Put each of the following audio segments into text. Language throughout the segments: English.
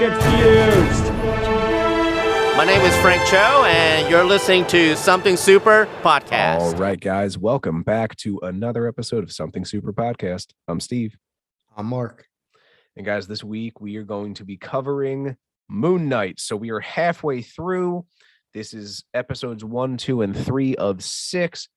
confused. My name is Frank Cho, and you're listening to Something Super Podcast. All right, guys, welcome back to another episode of Something Super Podcast. I'm Steve. I'm Mark. And guys, this week we are going to be covering Moon Knight. So we are halfway through. This is episodes 1, 2, and 3 of 6.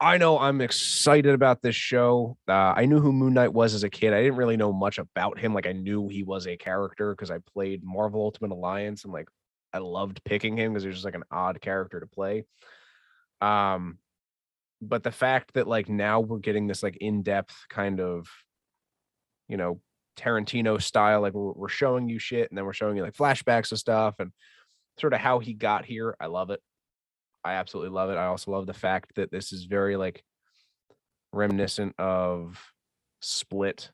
I know I'm excited about this show. I knew who Moon Knight was as a kid. I didn't really know much about him. Like, I knew he was a character because I played Marvel Ultimate Alliance, and like I loved picking him because he was just like an odd character to play. But the fact that like now we're getting this like in-depth kind of, you know, Tarantino style, like we're showing you shit and then we're showing you like flashbacks of stuff and sort of how he got here. I love it. I absolutely love it. I also love the fact that this is very like reminiscent of Split.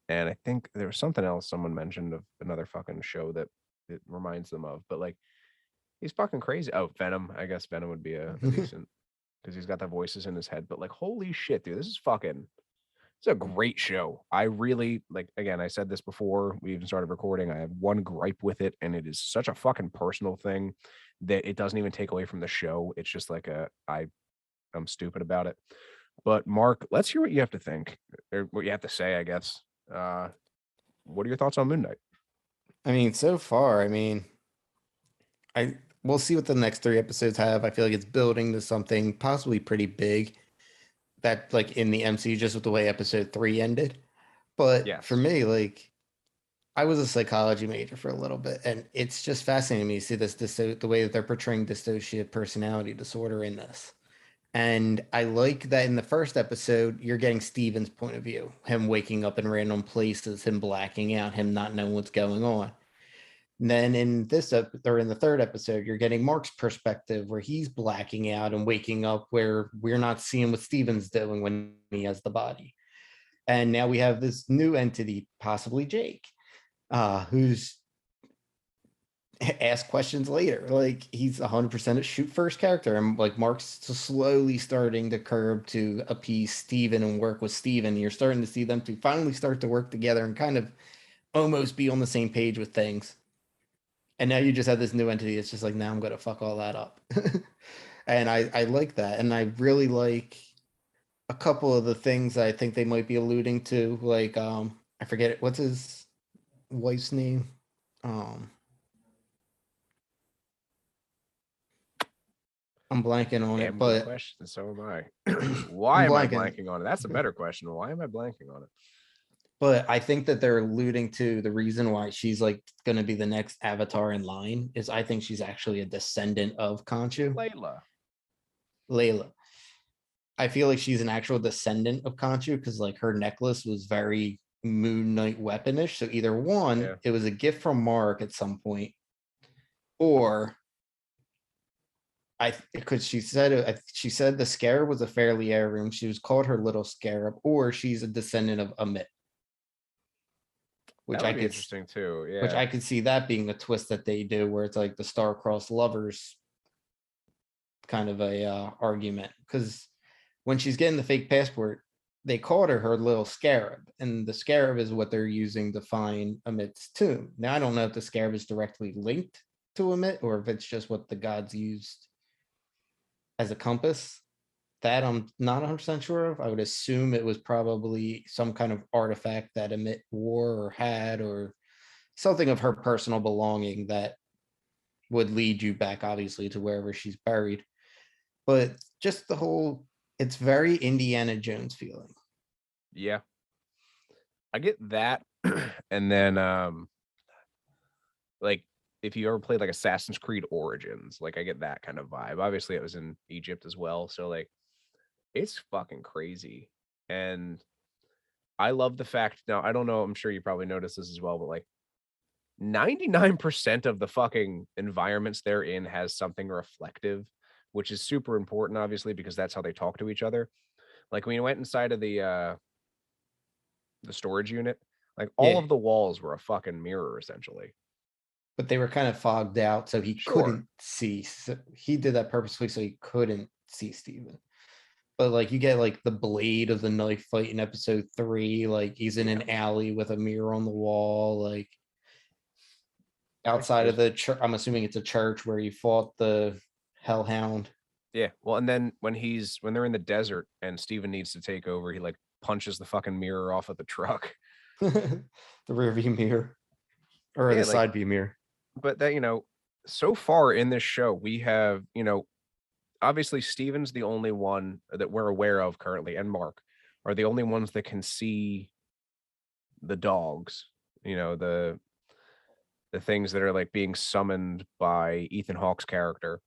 And I think there was something else someone mentioned of another fucking show that it reminds them of, but like he's fucking crazy. Oh, Venom. I guess Venom would be a decent because he's got the voices in his head, but like holy shit, dude, it's a great show. I really like, again, I said this before we even started recording. I have one gripe with it, and it is such a fucking personal thing that it doesn't even take away from the show. It's just like I'm stupid about it. But Mark, let's hear what you have to think, or what you have to say, I guess. What are your thoughts on Moon Knight? I mean, so far, we'll see what the next 3 episodes have. I feel like it's building to something possibly pretty big that like in the MCU, just with the way episode 3 ended. But Yes. For me, like I was a psychology major for a little bit, and it's just fascinating to me to see this the way that they're portraying dissociative personality disorder in this. And I like that in the first episode, you're getting Steven's point of view, him waking up in random places, him blacking out, him not knowing what's going on. And then in the third episode, you're getting Mark's perspective where he's blacking out and waking up where we're not seeing what Steven's doing when he has the body. And now we have this new entity, possibly Jake, who's ask questions later. Like he's 100% a shoot first character, and like Mark's slowly starting to curb to appease Steven and work with Steven. You're starting to see them to finally start to work together and kind of almost be on the same page with things. And now you just have this new entity. It's just like, now I'm gonna fuck all that up. And I like that, and I really like a couple of the things I think they might be alluding to. Like I forget it. What's his wife's name? I'm blanking on it, but question. So am I. Why am I blanking on it? That's a better question. Why am I blanking on it? But I think that they're alluding to the reason why she's like going to be the next Avatar in line is I think she's actually a descendant of Khonshu. Layla. I feel like she's an actual descendant of Khonshu because like her necklace was very Moon Knight weaponish. So either one, It was a gift from Mark at some point, or because she said the Scarab was a fairly heirloom. She was called her little Scarab, or she's a descendant of Amit. Which I could interesting too. Yeah. Which I could see that being the twist that they do, where it's like the star-crossed lovers kind of a argument. Because when she's getting the fake passport, they called her little Scarab, and the Scarab is what they're using to find Amit's tomb. Now I don't know if the Scarab is directly linked to Amit or if it's just what the gods used as a compass. That I'm not 100% sure of. I would assume it was probably some kind of artifact that Amit wore or had, or something of her personal belonging that would lead you back, obviously, to wherever she's buried. But just it's very Indiana Jones feeling. Yeah. I get that. And then, like, if you ever played like Assassin's Creed Origins, like I get that kind of vibe. Obviously, it was in Egypt as well. So, like, it's fucking crazy. And I love the fact, now I don't know, I'm sure you probably noticed this as well, but like 99% of the fucking environments they're in has something reflective, which is super important, obviously, because that's how they talk to each other. Like when you went inside of the storage unit, like all of the walls were a fucking mirror essentially. But they were kind of fogged out, so he couldn't see. So he did that purposely so he couldn't see Steven. But like you get like the blade of the knife fight in episode 3, like he's in an alley with a mirror on the wall. Like outside of the church. I'm assuming it's a church where he fought the Hellhound. Yeah. Well, and then when they're in the desert and Steven needs to take over, he like punches the fucking mirror off of the truck. The rear view mirror or Yeah, the like- side view mirror. But that, so far in this show, we have, obviously Steven's the only one that we're aware of currently, and Mark are the only ones that can see the dogs, the things that are like being summoned by Ethan Hawke's character.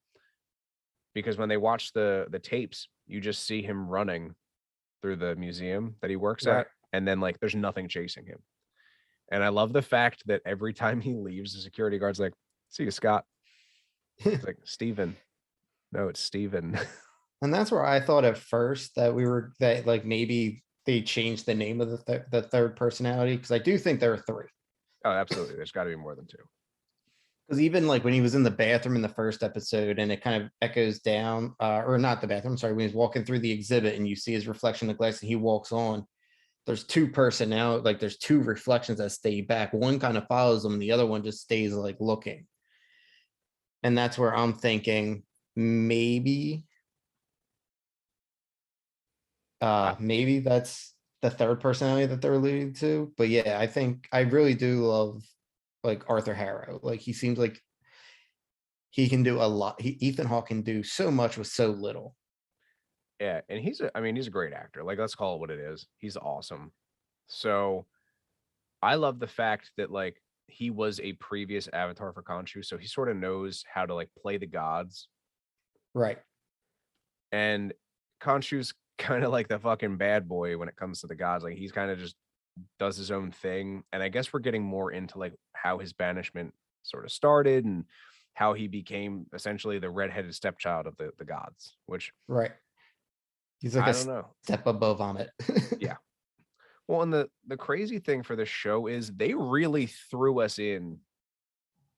Because when they watch the tapes, you just see him running through the museum that he works Right. at, and then like there's nothing chasing him. And I love the fact that every time he leaves, the security guard's like, "See you, Scott." It's like, Steven. No, it's Steven. And that's where I thought at first that like maybe they changed the name of the third personality, because I do think there are three. Oh, absolutely. There's got to be more than two. Because even like when he was in the bathroom in the first episode, and it kind of echoes down, or not the bathroom, sorry, when he's walking through the exhibit and you see his reflection in the glass and he walks on, there's two personality, like there's two reflections that stay back. One kind of follows him, and the other one just stays like looking. And that's where I'm thinking maybe maybe that's the third personality that they're alluding to. But yeah, I think I really do love like Arthur Harrow. Like he seems like he can do a lot. Ethan Hawke can do so much with so little. Yeah, and he's a great actor. Like, let's call it what it is. He's awesome. So I love the fact that like he was a previous avatar for Khonshu, so he sort of knows how to like play the gods. Right. And Khonshu's kind of like the fucking bad boy when it comes to the gods. Like he's kind of just does his own thing. And I guess we're getting more into like how his banishment sort of started and how he became essentially the redheaded stepchild of the gods, which Right. He's like I a don't know. step above on it. Yeah. Well, and the crazy thing for this show is they really threw us in.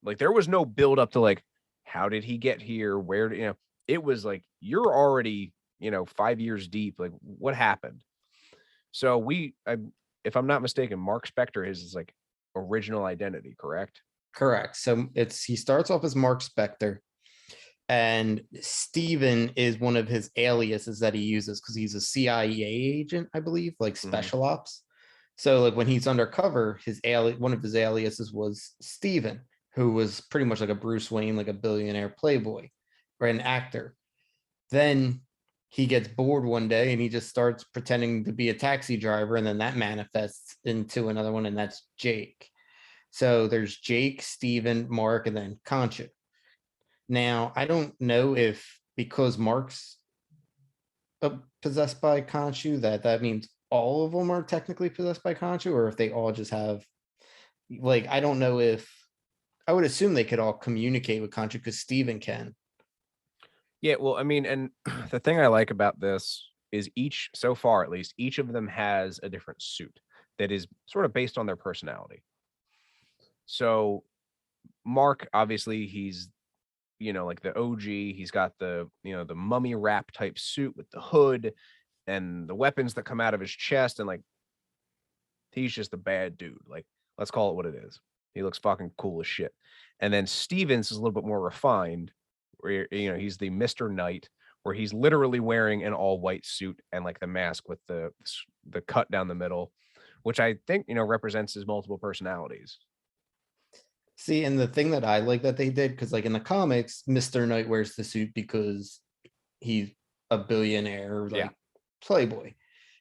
Like there was no build up to like, how did he get here? Where did, it was like, you're already, 5 years deep. Like what happened? So if I'm not mistaken, Mark Spector is his like original identity, correct? Correct. So he starts off as Mark Spector, and Steven is one of his aliases that he uses because he's a CIA agent, I believe, like special ops. So like when he's undercover, one of his aliases was Steven, who was pretty much like a Bruce Wayne, like a billionaire playboy or an actor. Then he gets bored one day and he just starts pretending to be a taxi driver, and then that manifests into another one, and that's Jake. So there's Jake, Steven, Mark, and then Khonshu. Now, I don't know if because Mark's possessed by Khonshu, that means all of them are technically possessed by Khonshu, or if they all just have, like, I don't know if, I would assume they could all communicate with Khonshu because Steven can. Yeah, well, I mean, and the thing I like about this is so far at least, each of them has a different suit that is sort of based on their personality. So Mark, obviously, he's, like the OG. He's got the, the mummy wrap type suit with the hood and the weapons that come out of his chest. And like, he's just a bad dude. Like, let's call it what it is. He looks fucking cool as shit. And then Stevens is a little bit more refined, where, he's the Mr. Knight, where he's literally wearing an all white suit and like the mask with the cut down the middle, which I think, represents his multiple personalities. See, and the thing that I like that they did, because like in the comics, Mr. Knight wears the suit because he's a billionaire, like playboy.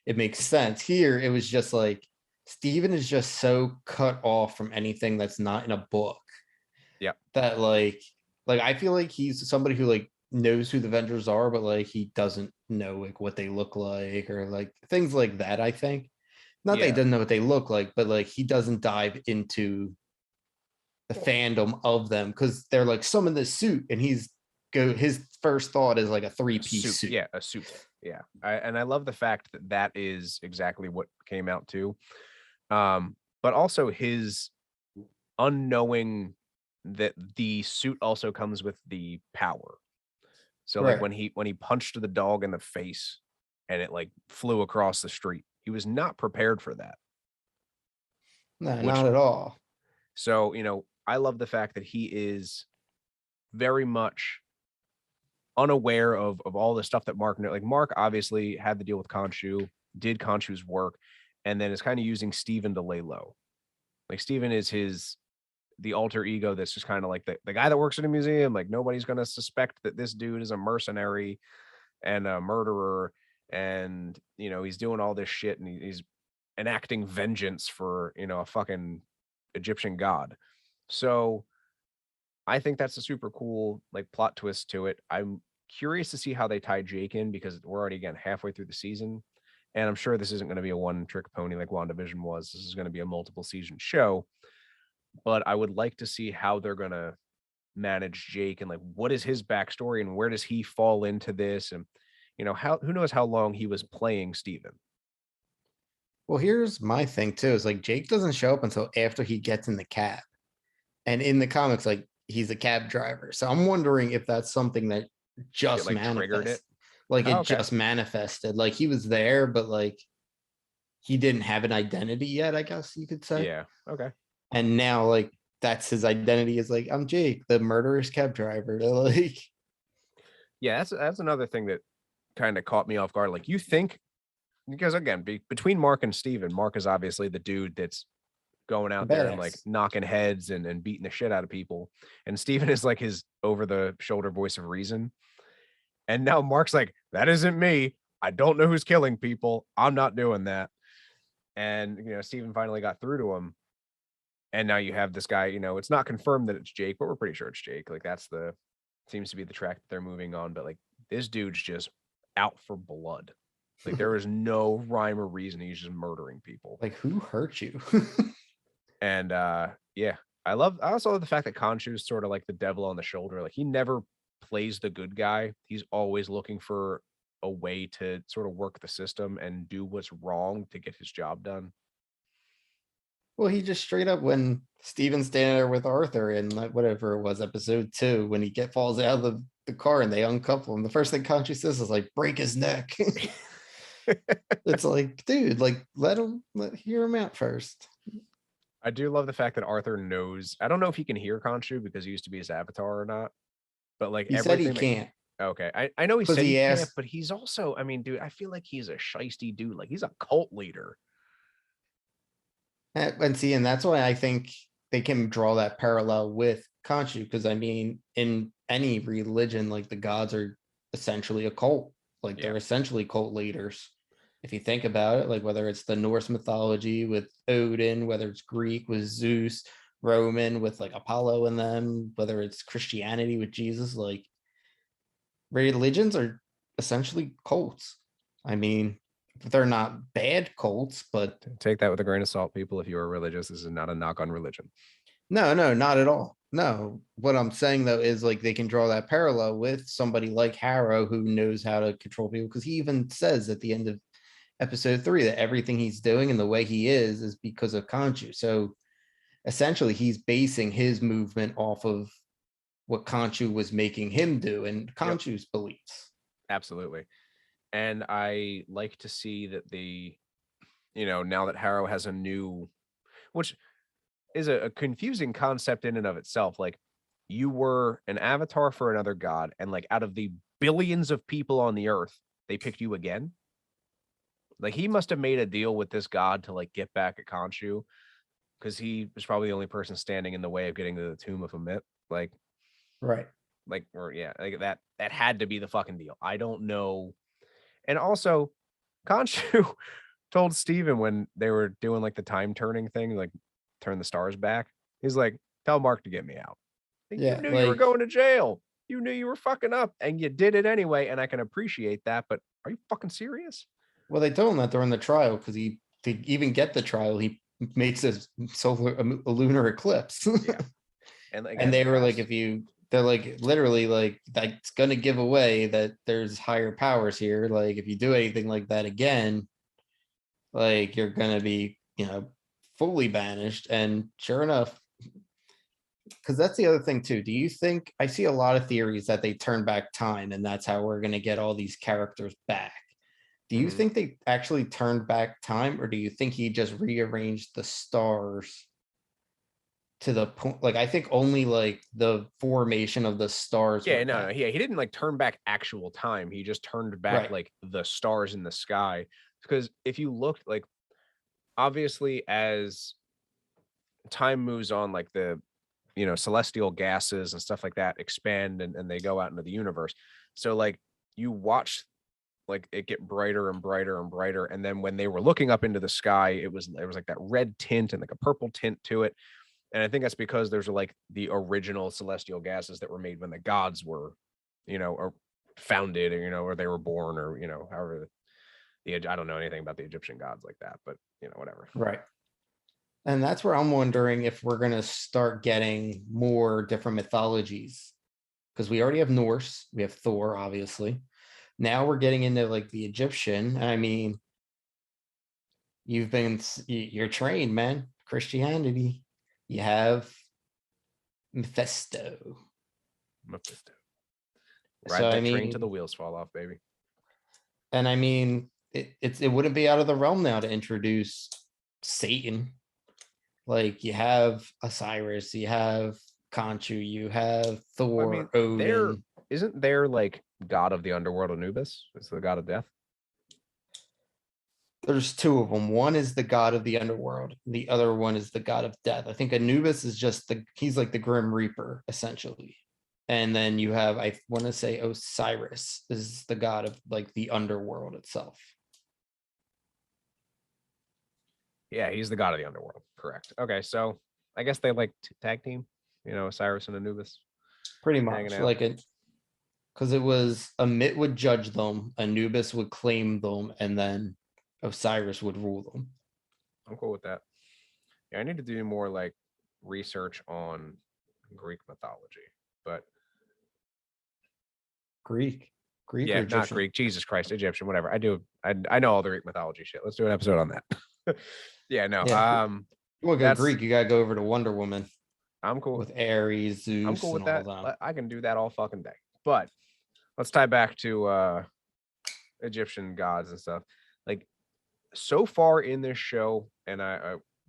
It makes sense. Here, it was just like Steven is just so cut off from anything that's not in a book. Yeah. That like I feel like he's somebody who like knows who the Avengers are, but like he doesn't know like what they look like or like things like that. I think not that he doesn't know what they look like, but like he doesn't dive into the fandom of them because they're like some in this suit, and his first thought is like a three-piece suit. Yeah, a suit. Yeah, and I love the fact that is exactly what came out too. But also his unknowing that the suit also comes with the power. So like when he punched the dog in the face and it like flew across the street, he was not prepared for that. No, not at all. So, I love the fact that he is very much unaware of all the stuff that Mark, like Mark obviously had to deal with Khonshu, did Khonshu's work, and then is kind of using Steven to lay low. Like Steven is the alter ego that's just kind of like the guy that works in a museum. Like nobody's going to suspect that this dude is a mercenary and a murderer. And, you know, he's doing all this shit and he's enacting vengeance for, you know, a fucking Egyptian god. So I think that's a super cool like plot twist to it. I'm curious to see how they tie Jake in because we're already again halfway through the season. And I'm sure this isn't going to be a one trick pony like WandaVision was. This is going to be a multiple season show. But I would like to see how they're going to manage Jake and like what is his backstory and where does he fall into this? And, you know, who knows how long he was playing Steven. Well, here's my thing too, is like Jake doesn't show up until after he gets in the cab. And in the comics, like he's a cab driver. So I'm wondering if that's something that just like triggered it. manifested. Like it Okay. just manifested. Like he was there, but like he didn't have an identity yet, I guess you could say. Yeah. Okay. And now like that's his identity, is like, I'm Jake, the murderous cab driver. Like, yeah, that's another thing that kind of caught me off guard. Like you think, because again, between Mark and Steven, Mark is obviously the dude that's going out there and like badass. knocking heads and beating the shit out of people. And Steven is like his over the shoulder voice of reason. And now Mark's like, that isn't me. I don't know who's killing people. I'm not doing that. And, you know, Steven finally got through to him. And now you have this guy, you know, it's not confirmed that it's Jake, but we're pretty sure it's Jake. Like that's seems to be the track that they're moving on. But like this dude's just out for blood. Like there is no rhyme or reason. He's just murdering people. Like, who hurt you? And yeah, I also love the fact that Khonshu is sort of like the devil on the shoulder. Like he never plays the good guy. He's always looking for a way to sort of work the system and do what's wrong to get his job done. Well, he just straight up, when Steven's standing there with Arthur in like whatever it was, episode 2, when he falls out of the car and they uncouple him, the first thing Khonshu says is like, break his neck. It's like, dude, like let hear him out first. I do love the fact that Arthur knows. I don't know if he can hear Khonshu because he used to be his avatar or not. But like He said he everything can't. okay. I know he 'Cause said he he can't, asked- but he's also, I mean, dude, I feel like he's a shisty dude. Like he's a cult leader. And see, and that's why I think they can draw that parallel with Khonshu, because I mean, in any religion, like the gods are essentially a cult. Like they're Yeah. essentially cult leaders. If you think about it, like whether it's the Norse mythology with Odin, whether it's Greek with Zeus, Roman with like Apollo in them, whether it's Christianity with Jesus, like religions are essentially cults. I mean, they're not bad cults, but Take that with a grain of salt, people. If you are religious, this is not a knock on religion. no, not at all. No, what I'm saying though is like they can draw that parallel with somebody like Harrow who knows how to control people, because he even says at the end of episode 3 that everything he's doing and the way he is because of Khonshu. So essentially he's basing his movement off of what Khonshu was making him do and Khonshu's beliefs. Absolutely. And I like to see that now that Harrow has a new, which is a confusing concept in and of itself. Like you were an avatar for another god, and like out of the billions of people on the earth, they picked you again. Like he must have made a deal with this god to like get back at Khonshu, because he was probably the only person standing in the way of getting to the tomb of Ammit. Like that had to be the fucking deal. I don't know. And also, Khonshu told Steven when they were doing like the time turning thing, like turn the stars back. He's like, tell Mark to get me out. Yeah, you knew you were like- going to jail. You knew you were fucking up, and you did it anyway. And I can appreciate that. But are you fucking serious? Well, they told him that during the trial, because to even get the trial, he makes a lunar eclipse. Yeah. And And they were like, they're like, literally, like, that's going to give away that there's higher powers here. Like, if you do anything like that again, like, you're going to be, fully banished. And sure enough, because that's the other thing, too. Do you think, I see a lot of theories that they turn back time and that's how we're going to get all these characters back. Do you Mhm. think they actually turned back time, or do you think he just rearranged the stars to the point, like I think only like the formation of the stars. Yeah, went no, back. he didn't like turn back actual time. He just turned back Right. like the stars in the sky. Because if you looked like obviously as time moves on, like the celestial gases and stuff like that expand and they go out into the universe. So like you watch like it get brighter and brighter and brighter. And then when they were looking up into the sky, it was like that red tint and like a purple tint to it. And I think that's because there's like the original celestial gases that were made when the gods were, or founded, or or they were born, or however I don't know anything about the Egyptian gods like that, but whatever. Right. And that's where I'm wondering if we're going to start getting more different mythologies, because we already have Norse, we have Thor, obviously. Now we're getting into like the Egyptian. I mean, you're trained, man. Christianity. You have Mephisto. Mephisto. So Ride I that train till the mean, wheels fall off, baby. and I mean, it wouldn't be out of the realm now to introduce Satan. Like you have Osiris, you have Khonshu, you have I mean, Thor, Odin. isn't there like god of the underworld Anubis? It's the god of death. There's two of them. One is the god of the underworld. The other one is the god of death. I think Anubis is just he's like the Grim Reaper, essentially. And then you have, I want to say Osiris is the god of like the underworld itself. Yeah, he's the god of the underworld. Correct. Okay, so I guess they like tag team, Osiris and Anubis. Pretty Hanging much out. like it, because it was Amit would judge them, Anubis would claim them, and then Osiris would rule them. I'm cool with that. Yeah, I need to do more like research on Greek mythology, but Greek or yeah, not Egyptian. Greek. Jesus Christ, Egyptian, whatever. I know all the Greek mythology shit. Let's do an episode on that. Yeah, no. Yeah. You want to go That's Greek, you gotta go over to Wonder Woman I'm cool. with Ares, I'm Zeus, cool with and all that. them. I can do that all fucking day. But let's tie back to Egyptian gods and stuff. Like so far in this show, and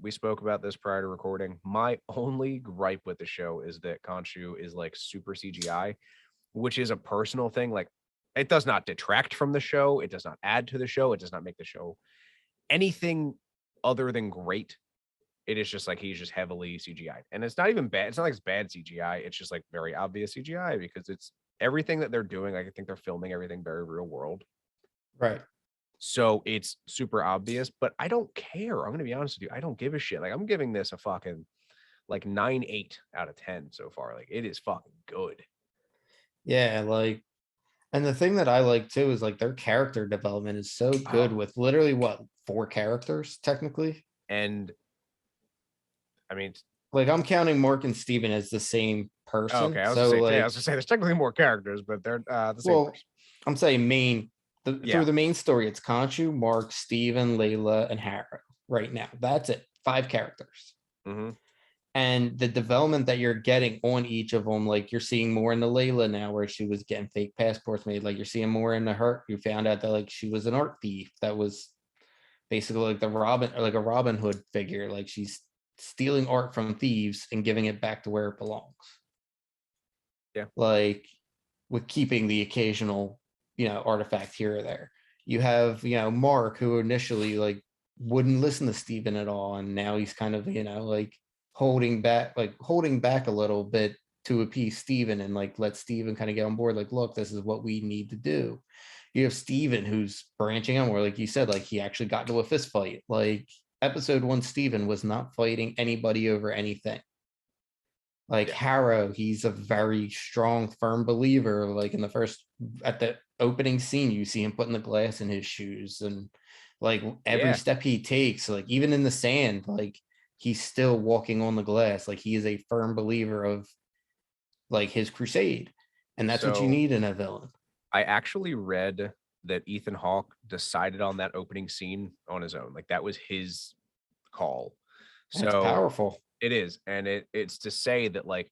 we spoke about this prior to recording. My only gripe with the show is that Khonshu is like super CGI, which is a personal thing. Like it does not detract from the show. It does not add to the show. It does not make the show anything other than great. It is just like he's just heavily CGI, and it's not even bad. It's not like it's bad CGI. It's just like very obvious CGI because it's everything that they're doing. Like I think they're filming everything very real world. Right. So it's super obvious, but I don't care. I'm gonna be honest with you. I don't give a shit. Like I'm giving this a fucking like 9.8 out of 10 so far. Like it is fucking good. Yeah, like, and the thing that I like too is like their character development is so good Oh. with literally what, 4 characters technically. And I mean, Like I'm counting Mark and Steven as the same person. okay, I was So gonna say, like, I was gonna say there's technically more characters, but they're the same well, person. I'm saying main Yeah. through the main story, it's Khonshu, Mark, Steven, Layla, and Harrow right now. That's it. 5 characters. Mm-hmm. And the development that you're getting on each of them, like you're seeing more in the Layla now, where she was getting fake passports made. Like you're seeing more in the her. You found out that like she was an art thief that was basically like the Robin, or like a Robin Hood figure. Like she's stealing art from thieves and giving it back to where it belongs. Yeah. Like with keeping the occasional, artifact here or there. You have, Mark, who initially like wouldn't listen to Steven at all, and now he's kind of, like holding back a little bit to appease Steven and like let Steven kind of get on board. Like, look, this is what we need to do. You have Steven who's branching out, where like you said, like he actually got into a fist fight. Like episode 1, Steven was not fighting anybody over anything. Like Harrow, he's a very strong, firm believer. Like in at the opening scene, you see him putting the glass in his shoes, and like every step he takes, like even in the sand, like he's still walking on the glass. Like he is a firm believer of like his crusade, and that's what you need in a villain. I actually read that Ethan Hawke decided on that opening scene on his own. Like that was his call. That's powerful. It is, and it's to say that like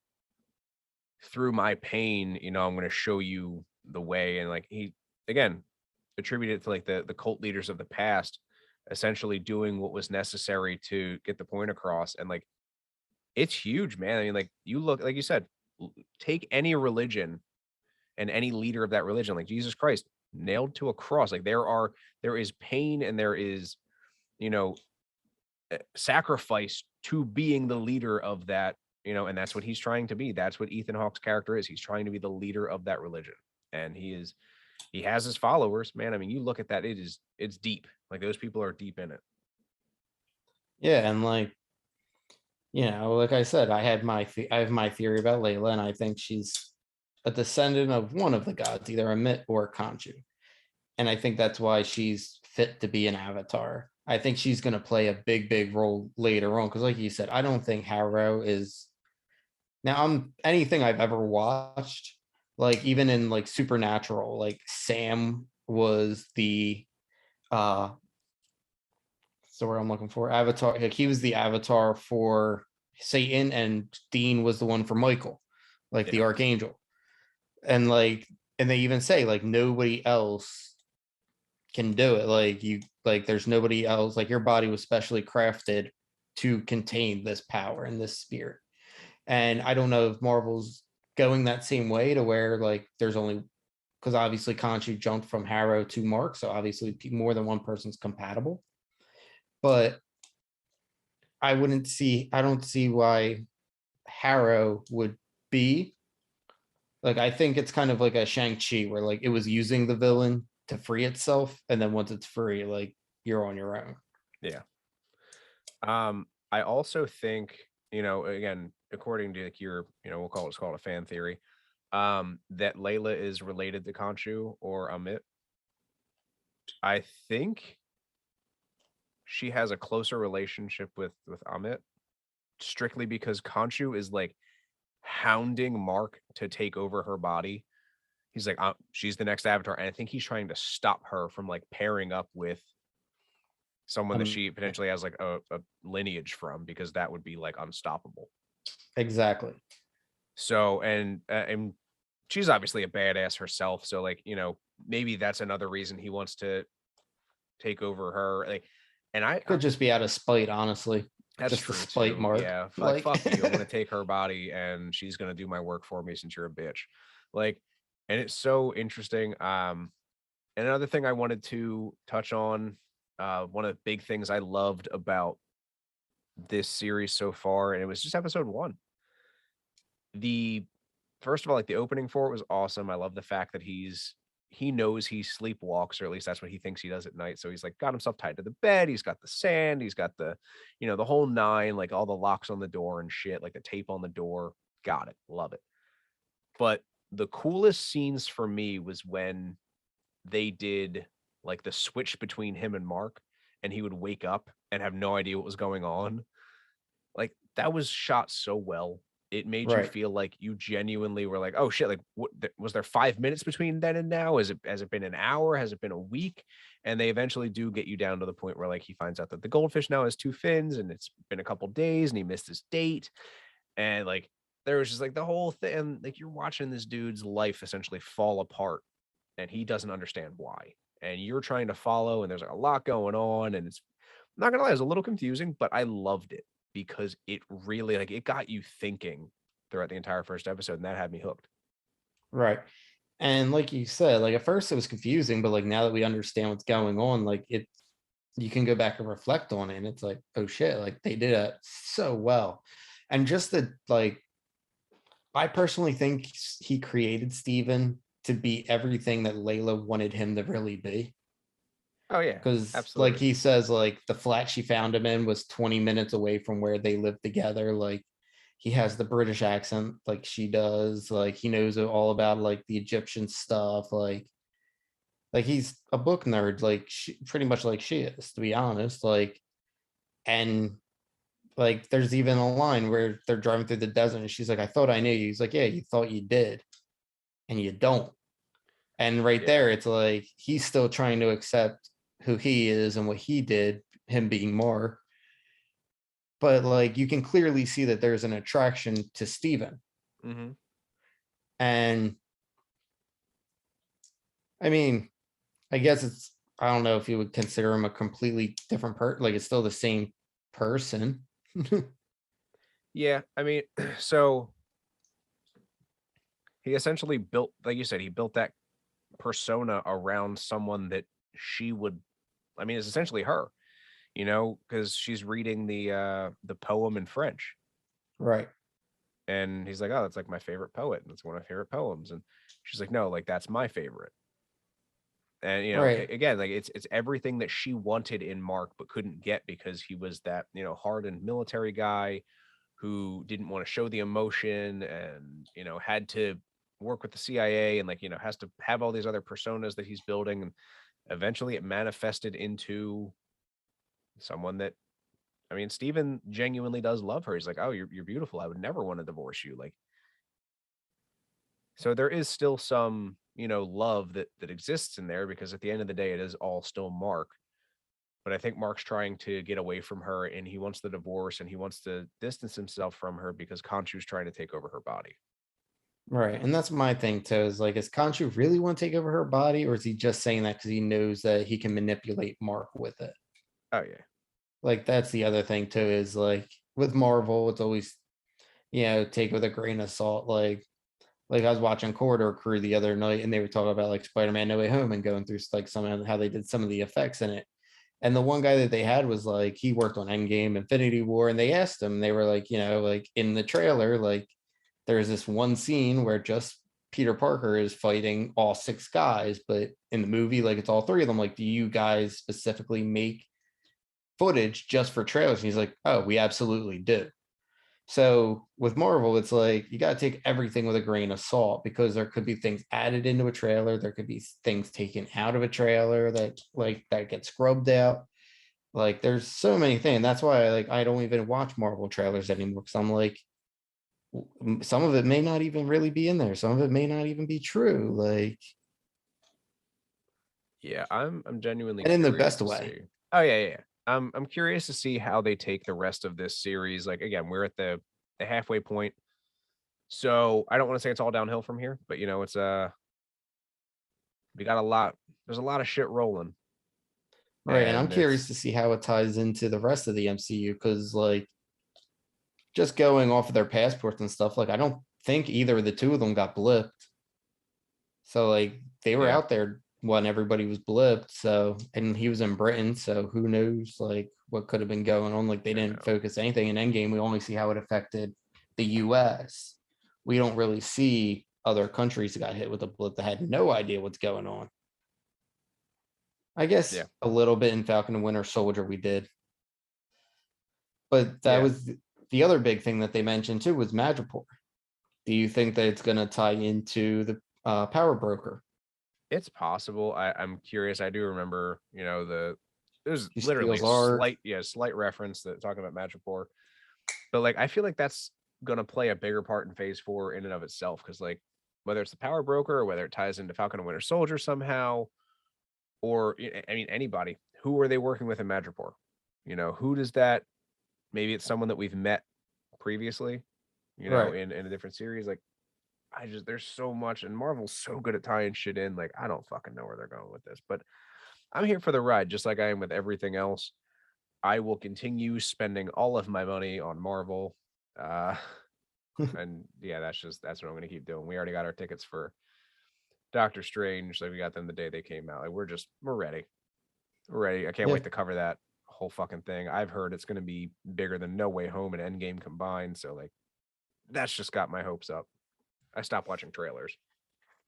through my pain, I'm going to show you the way. And like he again attributed to like the cult leaders of the past essentially doing what was necessary to get the point across. And like It's huge, man. I mean, like you look, like you said, take any religion and any leader of that religion, like Jesus Christ, nailed to a cross. Like there is pain and there is, you know, sacrifice to being the leader of that, and that's what he's trying to be. That's what Ethan Hawke's character is. He's trying to be the leader of that religion. And he has his followers, man. I mean, you look at that, it's deep. Like those people are deep in it. Yeah, and like, like I said, I have my theory about Layla, and I think she's a descendant of one of the gods, either Amit or Khonshu. And I think that's why she's fit to be an avatar. I think she's going to play a big role later on, because like you said, I don't think Harrow is now. Anything I've ever watched, like even in like Supernatural, like Sam was the so where I'm looking for avatar, like he was the avatar for Satan, and Dean was the one for Michael, like the archangel. And like, and they even say like nobody else can do it. Like you, like there's nobody else, like your body was specially crafted to contain this power and this spirit. And I don't know if Marvel's going that same way to where like there's only, because obviously Khonshu jumped from Harrow to Mark, so obviously more than one person's compatible. But I don't see why Harrow would be. Like, I think it's kind of like a Shang-Chi where like it was using the villain to free itself. And then once it's free, like you're on your own. Yeah. I also think, again, according to like your, we'll call it a fan theory, that Layla is related to Khonshu or Amit. I think she has a closer relationship with Amit, strictly because Khonshu is like hounding Mark to take over her body. He's like, she's the next avatar, and I think he's trying to stop her from like pairing up with someone that she potentially has like a lineage from, because that would be like unstoppable. Exactly. So, and she's obviously a badass herself. So like, maybe that's another reason he wants to take over her. Like, and I could just be out of spite, honestly. That's just true to spite too. Mark. Yeah, like fuck you. I'm gonna take her body and she's gonna do my work for me since you're a bitch. Like, and it's so interesting. And another thing I wanted to touch on, one of the big things I loved about this series so far, and it was just episode 1. First of all, like the opening for it was awesome. I love the fact that he knows he sleepwalks, or at least that's what he thinks he does at night. So he's like got himself tied to the bed. He's got the sand. He's got the, the whole 9, like all the locks on the door and shit, like the tape on the door. Got it. Love it. But the coolest scenes for me was when they did like the switch between him and Mark, and he would wake up and have no idea what was going on. Like that was shot so well. It made you feel like you genuinely were like, oh shit, like what, was there 5 minutes between then and now? Has it been an hour? Has it been a week? And they eventually do get you down to the point where like he finds out that the goldfish now has 2 fins, and it's been a couple days and he missed his date. And like there was just like the whole thing, like you're watching this dude's life essentially fall apart, and he doesn't understand why. And you're trying to follow, and there's like a lot going on, and it's, I'm not gonna lie, it was a little confusing, but I loved it because it really, like, it got you thinking throughout the entire first episode, and that had me hooked. Right. And like you said, like at first it was confusing, but like now that we understand what's going on, like you can go back and reflect on it, and it's like, oh shit, like they did it so well. And just the like, I personally think he created Steven to be everything that Layla wanted him to really be. Oh yeah, because absolutely. like he says, like the flat she found him in was 20 minutes away from where they live together. Like he has the British accent like she does. Like he knows all about like the Egyptian stuff. Like he's a book nerd, like pretty much like she is, to be honest. Like, and like there's even a line where they're driving through the desert and she's like, I thought I knew you. He's like, yeah, you thought you did, and you don't. And right there, it's like he's still trying to accept who he is and what he did, him being Mark. But like you can clearly see that there's an attraction to Steven. Mm-hmm. And I mean, I guess I don't know if you would consider him a completely different person. Like it's still the same person. Yeah, I mean, so he essentially built, like you said, he built that persona around someone that she would, I mean, it's essentially her, because she's reading the poem in French. Right. And he's like, "Oh, that's like my favorite poet, and it's one of my favorite poems." And she's like, "No, like that's my favorite." And Right. again, like it's everything that she wanted in Mark but couldn't get because he was that, hardened military guy who didn't want to show the emotion and, had to work with the CIA and, like, has to have all these other personas that he's building, and eventually it manifested into someone that, I mean, Steven genuinely does love her. He's like, "Oh, you're beautiful. I would never want to divorce you." Like, so there is still some, love that exists in there because at the end of the day, it is all still Mark. But I think Mark's trying to get away from her and he wants the divorce and he wants to distance himself from her because Khonshu's trying to take over her body. Right. And that's my thing too, is like, is Khonshu really want to take over her body, or is he just saying that because he knows that he can manipulate Mark with it? Oh yeah. Like, that's the other thing too, is like with Marvel, it's always, take with a grain of salt. Like I was watching Corridor Crew the other night and they were talking about like Spider-Man No Way Home and going through like some of how they did some of the effects in it. And the one guy that they had was like, he worked on Endgame, Infinity War, and they asked him, they were like, like in the trailer, like there's this one scene where just Peter Parker is fighting all six guys, but in the movie, like it's all three of them. Like, do you guys specifically make footage just for trailers? And he's like, oh, we absolutely do. So with Marvel, it's like you got to take everything with a grain of salt because there could be things added into a trailer. There could be things taken out of a trailer that get scrubbed out. Like there's so many things. That's why I don't even watch Marvel trailers anymore because I'm like, some of it may not even really be in there. Some of it may not even be true. Like, Yeah, I'm genuinely and in the curious best to way. see. Oh yeah. I'm curious to see how they take the rest of this series. Like again, we're at the halfway point. So I don't want to say it's all downhill from here, but it's we got a lot, there's a lot of shit rolling. Right. And I'm And curious it's to see how it ties into the rest of the MCU because like just going off of their passports and stuff, like I don't think either of the two of them got blipped. So like they were yeah. out there when everybody was blipped. So and he was in Britain. So who knows like what could have been going on? Like they I didn't know. focus anything in Endgame. We only see how it affected the US. We don't really see other countries that got hit with a blip that had no idea what's going on. I guess Yeah. a little bit in Falcon and Winter Soldier we did. But that Yeah. was the other big thing that they mentioned too was Madripoor. Do you think that it's going to tie into the Power Broker? It's possible. I'm curious. I do remember, there's He literally steals a art. slight reference that talking about Madripoor. But like I feel like that's gonna play a bigger part in phase 4 in and of itself. Cause like whether it's the power broker or whether it ties into Falcon and Winter Soldier somehow, or I mean anybody, who are they working with in Madripoor? Who does that, maybe it's someone that we've met previously, Right. in a different series. Like there's so much, and Marvel's so good at tying shit in. Like I don't fucking know where they're going with this, but I'm here for the ride, just like I am with everything else. I will continue spending all of my money on Marvel. Uh, and yeah, that's what I'm gonna keep doing. We already got our tickets for Doctor Strange. Like we got them the day they came out. Like we're ready. We're ready. I can't Yeah. wait to cover that whole fucking thing. I've heard it's gonna be bigger than No Way Home and Endgame combined. So like that's just got my hopes up. I stopped watching trailers.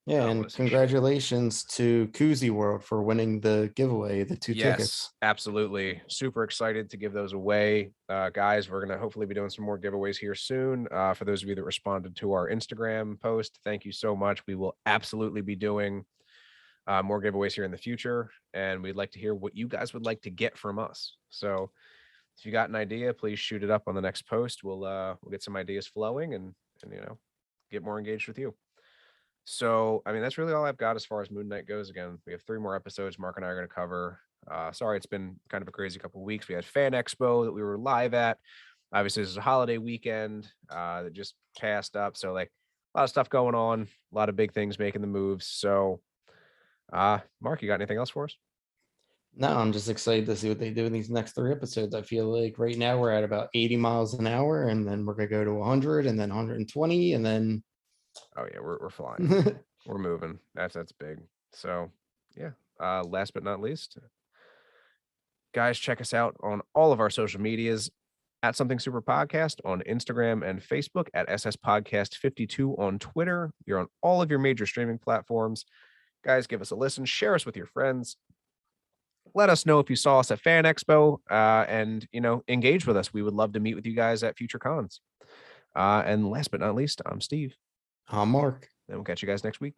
Yeah. I don't want And to see shit. congratulations to Koozie World for winning the giveaway, the 2 tickets. Yes, absolutely. Super excited to give those away. Guys, we're going to hopefully be doing some more giveaways here soon. For those of you that responded to our Instagram post, thank you so much. We will absolutely be doing more giveaways here in the future. And we'd like to hear what you guys would like to get from us. So if you got an idea, please shoot it up on the next post. We'll get some ideas flowing and get more engaged with you. So, I mean, that's really all I've got as far as Moon Knight goes. Again, we have 3 more episodes Mark and I are going to cover. Sorry, it's been kind of a crazy couple of weeks. We had Fan Expo that we were live at. Obviously, this is a holiday weekend that just passed up. So, like, a lot of stuff going on, a lot of big things making the moves. So, Mark, you got anything else for us? No, I'm just excited to see what they do in these next 3 episodes. I feel like right now we're at about 80 miles an hour, and then we're gonna go to 100, and then 120, and then Oh yeah, we're flying. We're moving. That's big. So yeah. Last but not least, guys, check us out on all of our social medias at Something Super Podcast on Instagram and Facebook, at SS Podcast 52 on Twitter. You're on all of your major streaming platforms. Guys, give us a listen, share us with your friends. Let us know if you saw us at Fan Expo, and engage with us. We would love to meet with you guys at future cons. And last but not least, I'm Steve, Mark. and we'll catch you guys next week.